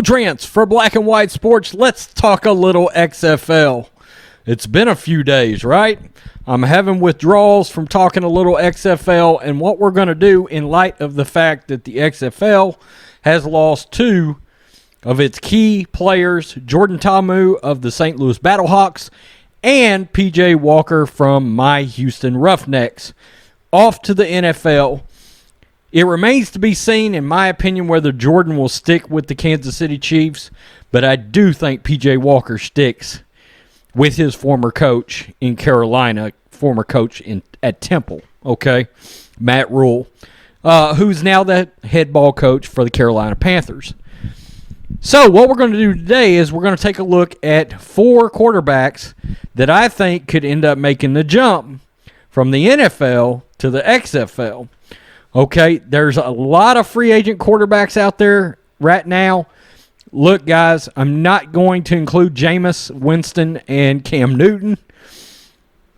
Trance for Black and White Sports. Let's talk a little XFL. It's been a few days, right? I'm having withdrawals from talking a little XFL, and what we're going to do in light of the fact that the XFL has lost two of its key players, Jordan Ta'amu of the St. Louis Battlehawks and P.J. Walker from my Houston Roughnecks, off to the NFL. It remains to be seen, in my opinion, whether Jordan will stick with the Kansas City Chiefs, but I do think P.J. Walker sticks with his former coach in Carolina, former coach at Temple, okay, Matt Rule, who's now the head ball coach for the Carolina Panthers. So what we're going to do today is we're going to take a look at four quarterbacks that I think could end up making the jump from the NFL to the XFL. Okay, there's a lot of free agent quarterbacks out there right now. Look, guys, I'm not going to include Jameis Winston and Cam Newton.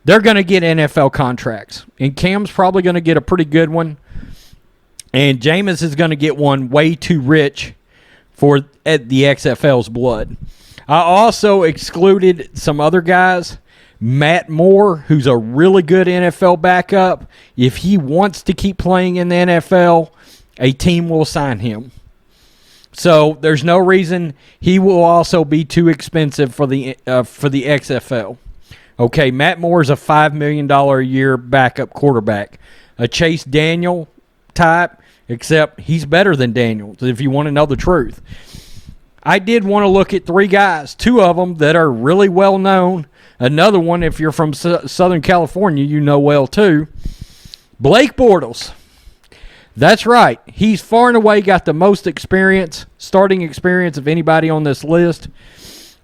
They're going to get NFL contracts, and Cam's probably going to get a pretty good one, and Jameis is going to get one way too rich for the XFL's blood. I also excluded some other guys. Matt Moore, who's a really good NFL backup. If he wants to keep playing in the NFL, a team will sign him. So there's no reason he will also be too expensive for the XFL. Okay, Matt Moore is a $5 million a year backup quarterback. A Chase Daniel type, except he's better than Daniel, if you want to know the truth. I did want to look at three guys, two of them that are really well known. Another one, if you're from Southern California, you know well too. Blake Bortles. That's right. He's far and away got the most experience, starting experience of anybody on this list.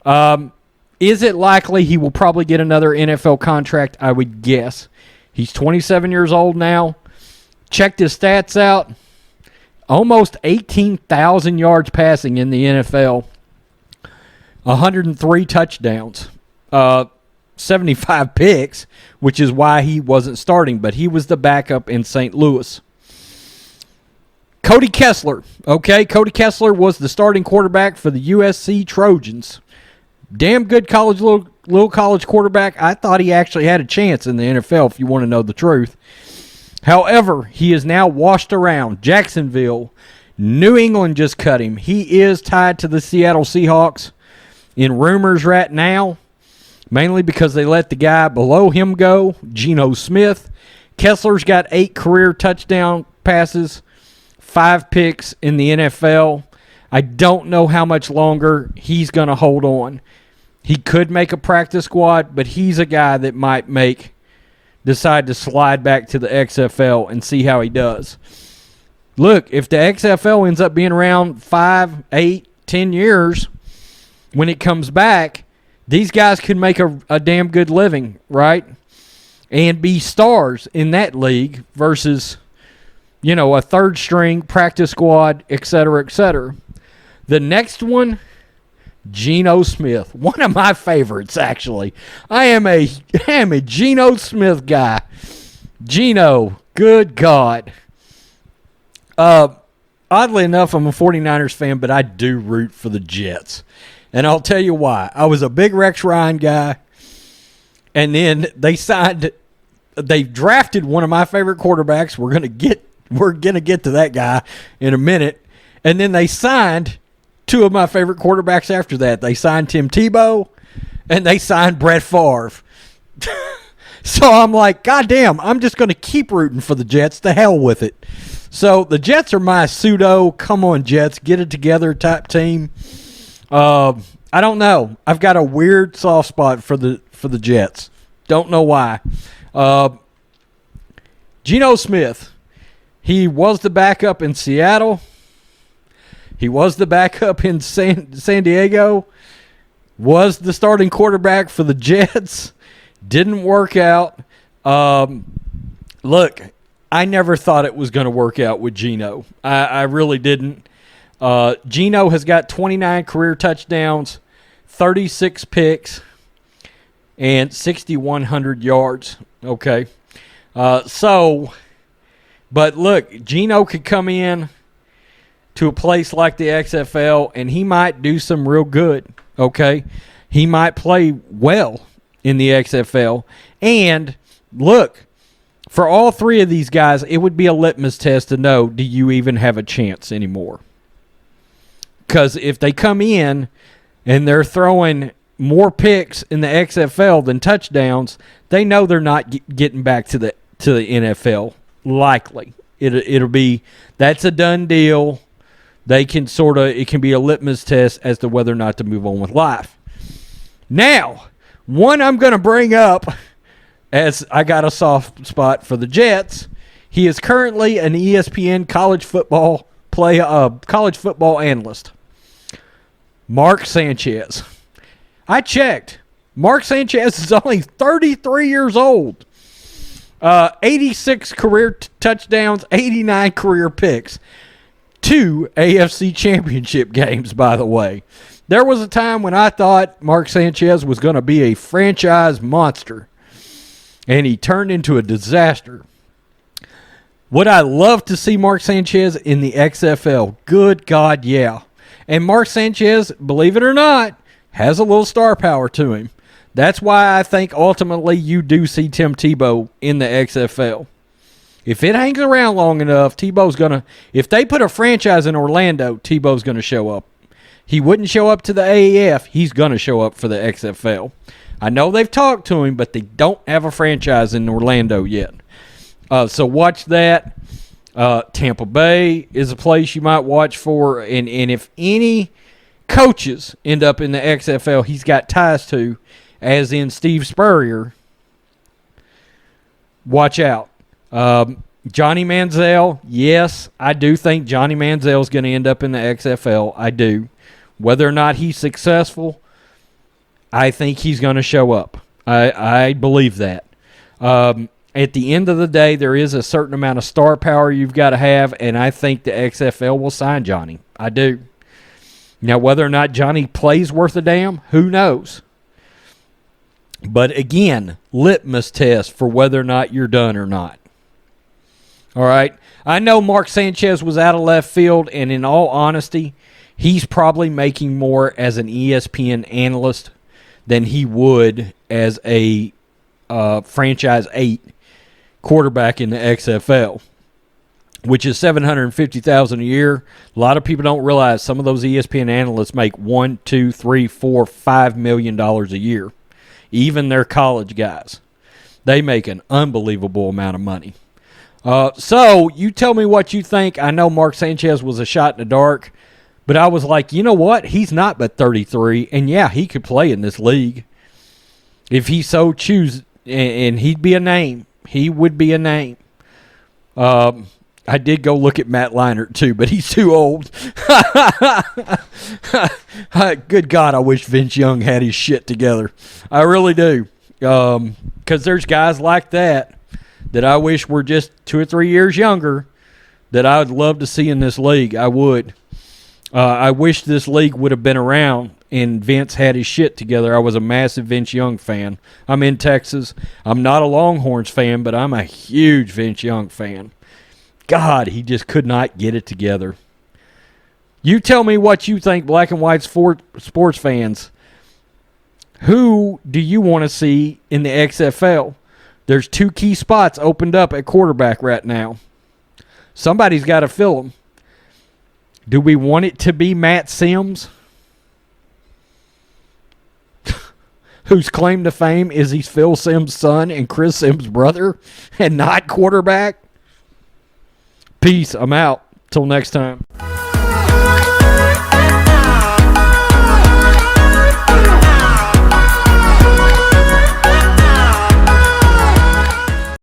Is it likely he will probably get another NFL contract? I would guess. He's 27 years old now. Checked his stats out. Almost 18,000 yards passing in the NFL. 103 touchdowns. 75 picks, which is why he wasn't starting, but he was the backup in St. Louis. Cody Kessler. Okay, Cody Kessler was the starting quarterback for the USC Trojans. Damn good little college quarterback. I thought he actually had a chance in the NFL, if you want to know the truth. However, he is now washed around. Jacksonville, New England just cut him. He is tied to the Seattle Seahawks in rumors right now, mainly because they let the guy below him go, Geno Smith. Kessler's got 8 career touchdown passes, 5 picks in the NFL. I don't know how much longer he's going to hold on. He could make a practice squad, but he's a guy that might decide to slide back to the XFL and see how he does. Look, if the XFL ends up being around 5, 8, 10 years, when it comes back, these guys could make a damn good living, right? And be stars in that league versus, a third-string practice squad, et cetera, et cetera. The next one, Geno Smith. One of my favorites, actually. I am a Geno Smith guy. Geno, good God. Oddly enough, I'm a 49ers fan, but I do root for the Jets. And I'll tell you why. I was a big Rex Ryan guy, and then they drafted one of my favorite quarterbacks. We're gonna get to that guy in a minute. And then they signed two of my favorite quarterbacks after that. They signed Tim Tebow, and they signed Brett Favre. So I'm like, God damn, I'm just going to keep rooting for the Jets. To hell with it. So the Jets are my pseudo, come on Jets, get it together type team. I don't know. I've got a weird soft spot for the Jets. Don't know why. Geno Smith. He was the backup in Seattle. He was the backup in San Diego. Was the starting quarterback for the Jets. Didn't work out. Look, I never thought it was going to work out with Geno. I really didn't. Geno has got 29 career touchdowns, 36 picks, and 6,100 yards. Okay. But look, Geno could come in to a place like the XFL, and he might do some real good, okay? He might play well in the XFL. And, look, for all three of these guys, it would be a litmus test to know, do you even have a chance anymore? Because if they come in and they're throwing more picks in the XFL than touchdowns, they know they're not getting back to the NFL, likely. It'll be, that's a done deal. They can it can be a litmus test as to whether or not to move on with life. Now, one I'm going to bring up, as I got a soft spot for the Jets. He is currently an ESPN college football analyst. Mark Sanchez. I checked. Mark Sanchez is only 33 years old. 86 career touchdowns, 89 career picks. 2 AFC championship games, by the way. There was a time when I thought Mark Sanchez was going to be a franchise monster, and he turned into a disaster. Would I love to see Mark Sanchez in the XFL? Good God, yeah. And Mark Sanchez, believe it or not, has a little star power to him. That's why I think ultimately you do see Tim Tebow in the XFL. If it hangs around long enough, Tebow's going to, if they put a franchise in Orlando, Tebow's going to show up. He wouldn't show up to the AAF. He's going to show up for the XFL. I know they've talked to him, but they don't have a franchise in Orlando yet. So watch that. Tampa Bay is a place you might watch for. And if any coaches end up in the XFL he's got ties to, as in Steve Spurrier, watch out. Johnny Manziel, yes, I do think Johnny Manziel is going to end up in the XFL. I do. Whether or not he's successful, I think he's going to show up. I believe that. At the end of the day, there is a certain amount of star power you've got to have, and I think the XFL will sign Johnny. I do. Now, whether or not Johnny plays worth a damn, who knows? But again, litmus test for whether or not you're done or not. All right? I know Mark Sanchez was out of left field, and in all honesty, he's probably making more as an ESPN analyst than he would as a franchise 8 quarterback in the XFL, which is $750,000 a year. A lot of people don't realize some of those ESPN analysts make $1, $2, $3, $4, $5 million a year. Even their college guys, they make an unbelievable amount of money. So you tell me what you think. I know Mark Sanchez was a shot in the dark, but I was like, you know what? He's not but 33, and yeah, he could play in this league if he so chooses, and he'd be a name. He would be a name. I did go look at Matt Leinart, too, but he's too old. Good God, I wish Vince Young had his shit together. I really do. Because there's guys like that I wish were just 2 or 3 years younger that I would love to see in this league. I would. I wish this league would have been around and Vince had his shit together. I was a massive Vince Young fan. I'm in Texas. I'm not a Longhorns fan, but I'm a huge Vince Young fan. God, he just could not get it together. You tell me what you think, black and white sports fans. Who do you want to see in the XFL? There's 2 key spots opened up at quarterback right now. Somebody's got to fill them. Do we want it to be Matt Sims, whose claim to fame is he's Phil Sims' son and Chris Sims' brother, and not quarterback? Peace. I'm out. Till next time.